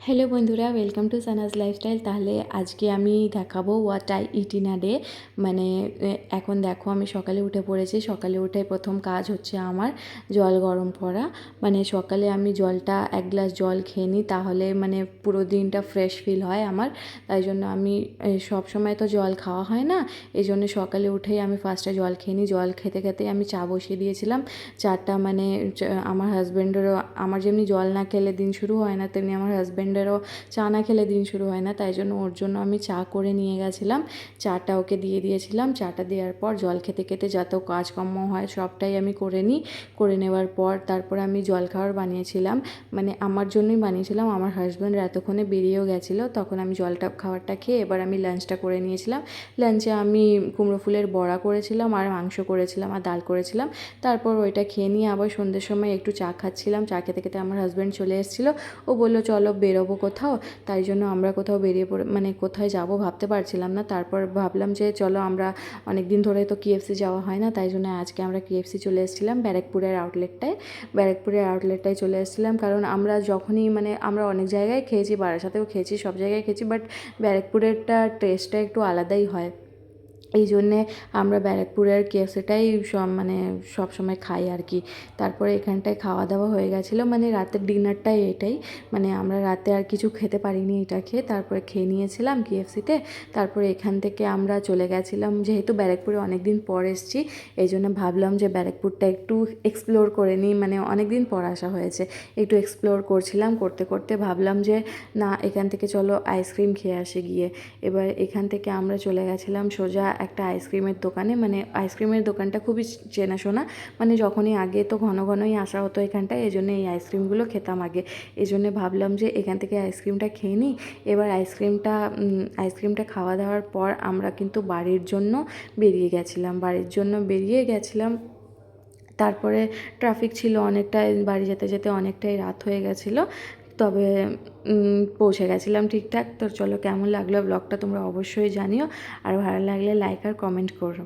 Hello বন্ধুরা, welcome to Sanaz lifestyle. তাহলে আজকে আমি দেখাবো what I it in a day. মানে এখন দেখো আমি সকালে উঠে পড়েছি। সকালে উঠে প্রথম কাজ হচ্ছে আমার জল গরম করা। মানে সকালে আমি জলটা এক গ্লাস জল খেয়ে নিই, তাহলে মানে পুরো দিনটা ফ্রেশ ফিল হয় আমার। তাই জন্য আমি সব সময় তো জল খাওয়া হয় না, এই জন্য সকালে উঠেই আমি ফার্স্টে জল খেয়ে নিই। জল খেতে খেতে আমি চা বসিয়ে দিয়েছিলাম। চাটা মানে আমার হাজব্যান্ডেরও, আমার যেমনি জল না খেলে দিন শুরু হয় না, তেমনি আমার হাজব্যান্ডেরও চা না খেলে দিন শুরু হয় না। তাই জন্য ওর জন্য আমি চা করে নিয়ে গেছিলাম, চাটা ওকে দিয়ে দিয়েছিলাম। চাটা দেওয়ার পর জল খেতে খেতে যত কাজকর্ম হয় সবটাই আমি করে নিই। করে নেওয়ার পর তারপরে আমি জলখাবার বানিয়েছিলাম, মানে আমার জন্যই বানিয়েছিলাম। আমার হাজব্যান্ড এতক্ষণে বেরিয়েও গেছিলো, তখন আমি খাবারটা খেয়ে এবার আমি লাঞ্চটা করে নিয়েছিলাম। লাঞ্চে আমি কুমড়ো ফুলের বড়া করেছিলাম, আর মাংস করেছিলাম, আর ডাল করেছিলাম। তারপর ওইটা খেয়ে নিয়ে আবার সন্ধ্যের সময় একটু চা খাচ্ছিলাম। চা খেতে খেতে আমার হাজব্যান্ড চলে এসেছিলো। ও বললো চলো বেরোবো কোথাও। তাই জন্য আমরা কোথাও বেরিয়ে পড়ে, মানে কোথায় যাব ভাবতে পারছিলাম না। তারপর ভাবলাম যে চলো, আমরা অনেক দিন ধরে তো কেএফসি যাওয়া হয় না, তাই জন্য আজকে আমরা কেএফসি চলে এসেছিলাম ব্যারাকপুরের আউটলেটটায় চলে এসেছিলাম। কারণ আমরা যখনই মানে আমরা অনেক জায়গায় খেয়েছি, বারাসাতেও খেয়েছি, সব জায়গায় খেয়েছি, বাট ব্যারাকপুরেরটা টেস্টটা একটু আলাদাই হয়। এই জন্যে আমরা ব্যারাকপুরের কেএফসিটাই মানে সবসময় খাই আর কি। তারপরে এখানটায় খাওয়া দাওয়া হয়ে গেছিলো, মানে রাতের ডিনারটাই এটাই। মানে আমরা রাতে আর কিছু খেতে পারিনি এটা খেয়ে, তারপরে খেয়ে নিয়েছিলাম কেএফসিতে। তারপরে এখান থেকে আমরা চলে গেছিলাম, যেহেতু ব্যারাকপুরে অনেক দিন পর এসেছি, এই জন্য ভাবলাম যে ব্যারাকপুরটা একটু এক্সপ্লোর করে নিই। মানে অনেক দিন পর আসা হয়েছে, একটু এক্সপ্লোর করছিলাম। করতে করতে ভাবলাম যে না, এখান থেকে চলো আইসক্রিম খেয়ে আসে গিয়ে। এবার এখান থেকে আমরা চলে গেছিলাম সোজা একটা আইসক্রিমের দোকানে। মানে আইসক্রিমের দোকানটা খুবই চেনাশোনা, মানে যখনই আগে তো ঘন ঘনই আসা হতো এখানটায়, এই জন্য এই আইসক্রিমগুলো খেতাম আগে। এই জন্য ভাবলাম যে এখান থেকে আইসক্রিমটা খেয়ে নিই। এবার আইসক্রিমটা খাওয়া দাওয়ার পর আমরা কিন্তু বাড়ির জন্য বেরিয়ে গেছিলাম। তারপরে ট্রাফিক ছিল অনেকটাই, বাড়ি যেতে যেতে অনেকটাই রাত হয়ে গেছিলো, তবে পৌঁছে গেছিলাম ঠিকঠাক। তো চলো, কেমন লাগলো ব্লগটা তোমরা অবশ্যই জানিও, আর ভালো লাগলে লাইক আর কমেন্ট করো।